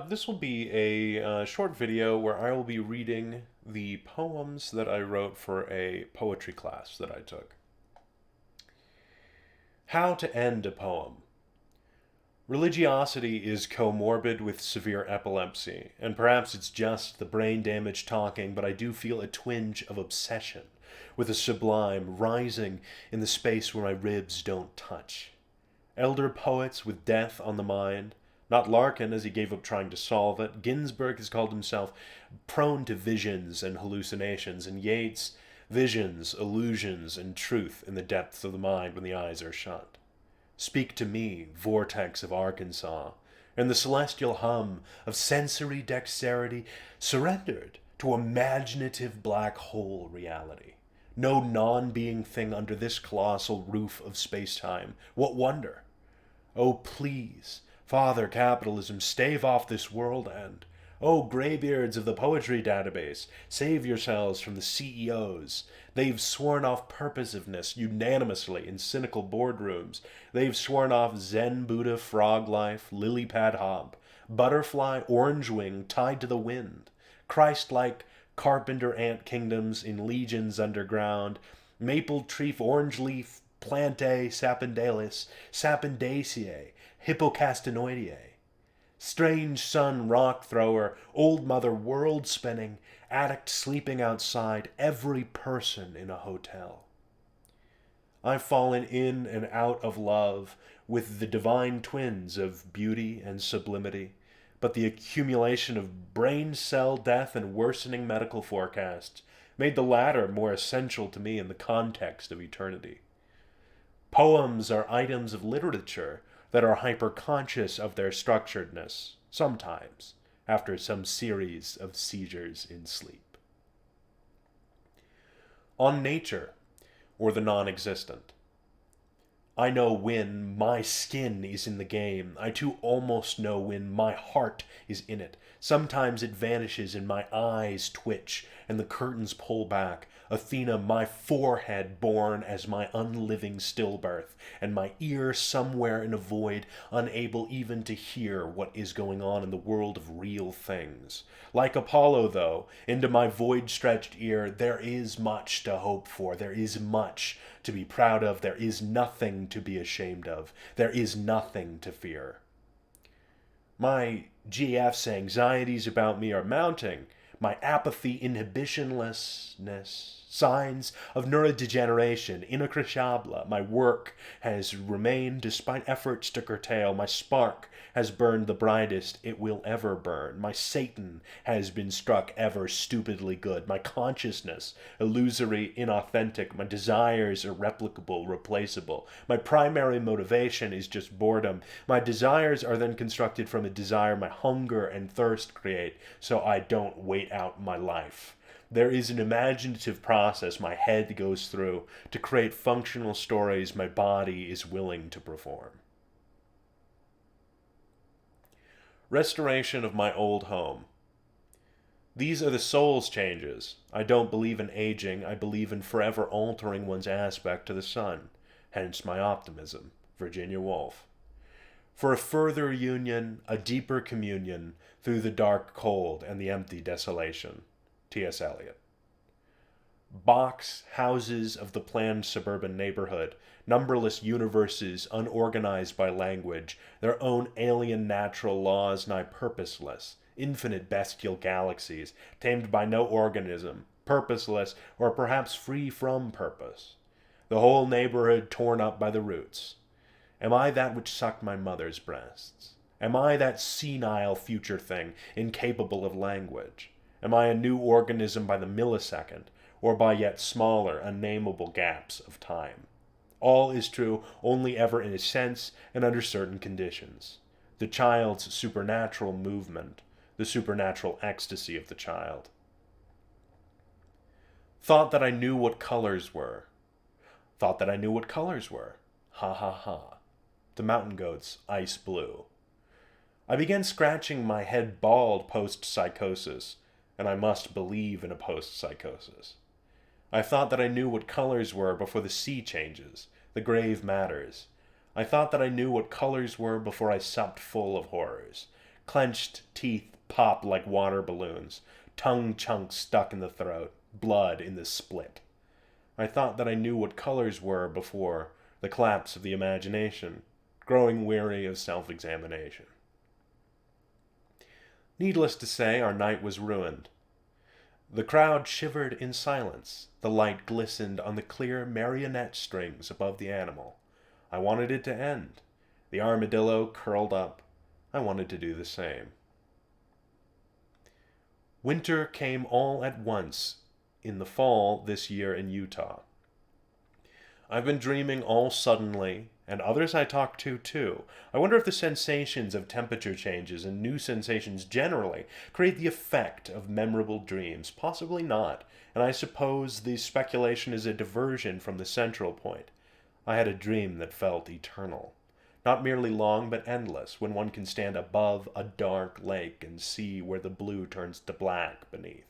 This will be a short video where I will be reading the poems that I wrote for a poetry class that I took. How to end a poem. Religiosity is comorbid with severe epilepsy, and perhaps it's just the brain damage talking, but I do feel a twinge of obsession with the sublime rising in the space where my ribs don't touch. Elder poets with death on the mind, not Larkin as he gave up trying to solve it. Ginsberg has called himself prone to visions and hallucinations, and Yeats, visions, illusions, and truth in the depths of the mind when the eyes are shut. Speak to me, vortex of Arkansas, and the celestial hum of sensory dexterity surrendered to imaginative black hole reality. No non-being thing under this colossal roof of space-time. What wonder? Oh, please, Father Capitalism, stave off this world end. Oh, graybeards of the poetry database, save yourselves from the CEOs. They've sworn off purposiveness unanimously in cynical boardrooms. They've sworn off Zen Buddha frog life, lily pad hop, butterfly orange wing tied to the wind, Christ-like carpenter ant kingdoms in legions underground, maple tree orange leaf plantae sapindalis, sapindaceae, hippocastanoideae. Strange sun rock thrower, old mother world spinning, addict sleeping outside, every person in a hotel. I've fallen in and out of love with the divine twins of beauty and sublimity, but the accumulation of brain cell death and worsening medical forecasts made the latter more essential to me in the context of eternity. Poems are items of literature that are hyper-conscious of their structuredness, sometimes, after some series of seizures in sleep. On nature, or the non-existent. I know when my skin is in the game. I too almost know when my heart is in it. Sometimes it vanishes and my eyes twitch and the curtains pull back. Athena, my forehead born as my unliving stillbirth, and my ear somewhere in a void, unable even to hear what is going on in the world of real things. Like Apollo, though, into my void-stretched ear, there is much to hope for. There is much to be proud of. There is nothing to be ashamed of. There is nothing to fear. My GF's anxieties about me are mounting. My apathy, inhibitionlessness, signs of neurodegeneration, inacreditabla. My work has remained despite efforts to curtail. My spark has burned the brightest it will ever burn. My Satan has been struck ever stupidly good. My consciousness, illusory, inauthentic. My desires, irreplicable, replaceable. My primary motivation is just boredom. My desires are then constructed from a desire my hunger and thirst create, so I don't wait out my life. There is an imaginative process my head goes through to create functional stories my body is willing to perform. Restoration of my old home. These are the soul's changes. I don't believe in aging. I believe in forever altering one's aspect to the sun. Hence my optimism. Virginia Woolf. For a further union, a deeper communion through the dark cold and the empty desolation. T.S. Eliot. Box houses of the planned suburban neighborhood, numberless universes unorganized by language, their own alien natural laws nigh purposeless, infinite bestial galaxies, tamed by no organism, purposeless or perhaps free from purpose. The whole neighborhood torn up by the roots. Am I that which sucked my mother's breasts? Am I that senile future thing, incapable of language? Am I a new organism by the millisecond, or by yet smaller, unnameable gaps of time? All is true only ever in a sense and under certain conditions. The child's supernatural movement, the supernatural ecstasy of the child. Thought that I knew what colors were. Thought that I knew what colors were. Ha ha ha. The mountain goats, ice blue. I began scratching my head bald post-psychosis, and I must believe in a post-psychosis. I thought that I knew what colors were before the sea changes, the grave matters. I thought that I knew what colors were before I supped full of horrors. Clenched teeth pop like water balloons, tongue chunks stuck in the throat, blood in the split. I thought that I knew what colors were before the collapse of the imagination, growing weary of self-examination. Needless to say, our night was ruined. The crowd shivered in silence. The light glistened on the clear marionette strings above the animal. I wanted it to end. The armadillo curled up. I wanted to do the same. Winter came all at once in the fall this year in Utah. I've been dreaming all suddenly, and others I talk to too. I wonder if the sensations of temperature changes and new sensations generally create the effect of memorable dreams. Possibly not, and I suppose the speculation is a diversion from the central point. I had a dream that felt eternal. Not merely long, but endless, when one can stand above a dark lake and see where the blue turns to black beneath.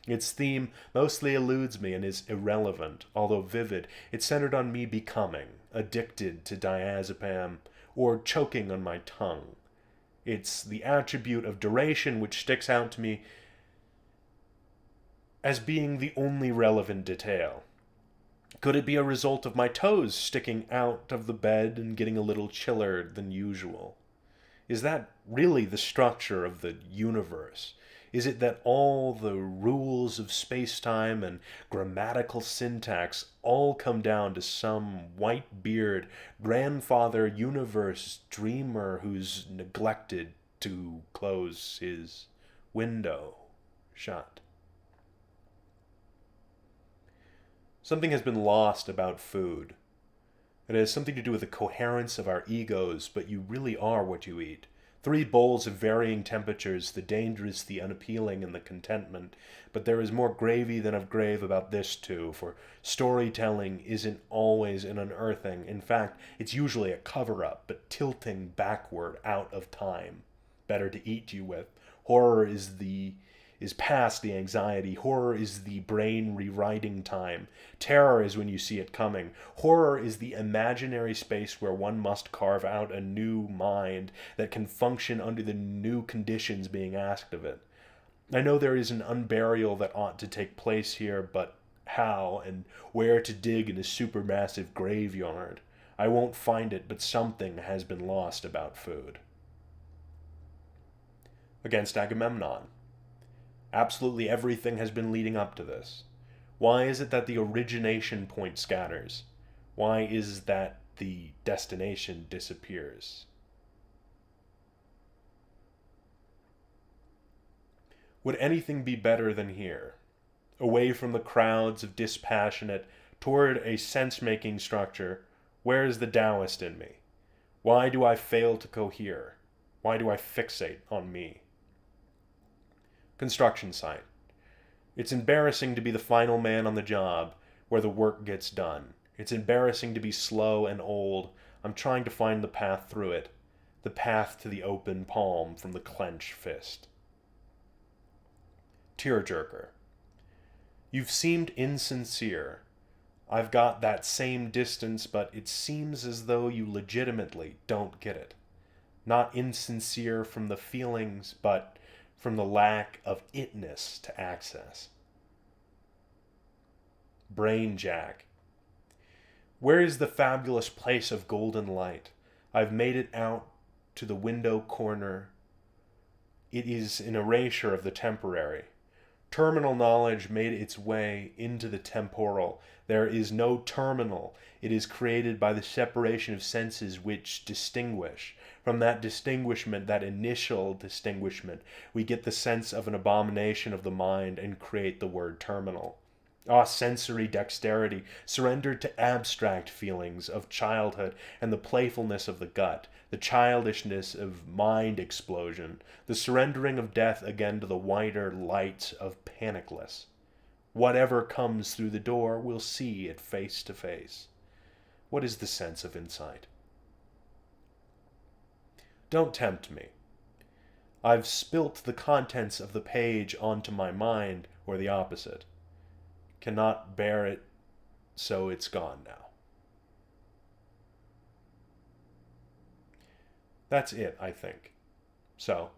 Its theme mostly eludes me and is irrelevant, although vivid. It centered on me becoming addicted to diazepam or choking on my tongue. It's the attribute of duration which sticks out to me as being the only relevant detail. Could it be a result of my toes sticking out of the bed and getting a little chiller than usual? Is that really the structure of the universe? Is it that all the rules of space-time and grammatical syntax all come down to some white-beard grandfather universe dreamer who's neglected to close his window shut? Something has been lost about food. It has something to do with the coherence of our egos, but you really are what you eat. 3 bowls of varying temperatures, the dangerous, the unappealing, and the contentment. But there is more gravy than of grave about this too, for storytelling isn't always an unearthing. In fact, it's usually a cover-up, but tilting backward out of time. Better to eat you with. Horror is past the anxiety. Horror is the brain rewriting time. Terror is when you see it coming. Horror is the imaginary space where one must carve out a new mind that can function under the new conditions being asked of it. I know there is an unburial that ought to take place here, but how and where to dig in a supermassive graveyard? I won't find it, but something has been lost about food. Against Agamemnon. Absolutely everything has been leading up to this. Why is it that the origination point scatters? Why is that the destination disappears? Would anything be better than here? Away from the crowds of dispassionate, toward a sense-making structure, where is the Taoist in me? Why do I fail to cohere? Why do I fixate on me? Construction site. It's embarrassing to be the final man on the job where the work gets done. It's embarrassing to be slow and old. I'm trying to find the path through it, the path to the open palm from the clenched fist. Tearjerker. You've seemed insincere. I've got that same distance, but it seems as though you legitimately don't get it. Not insincere from the feelings, but from the lack of itness to access. Brainjack. Where is the fabulous place of golden light? I've made it out to the window corner. It is an erasure of the temporary. Terminal knowledge made its way into the temporal. There is no terminal. It is created by the separation of senses which distinguish. From that distinguishment, that initial distinguishment, we get the sense of an abomination of the mind and create the word terminal. Ah, sensory dexterity, surrendered to abstract feelings of childhood and the playfulness of the gut, the childishness of mind explosion, the surrendering of death again to the wider light of panicless. Whatever comes through the door, we'll see it face to face. What is the sense of insight? Don't tempt me. I've spilt the contents of the page onto my mind, or the opposite. Cannot bear it, so it's gone now. That's it, I think. So,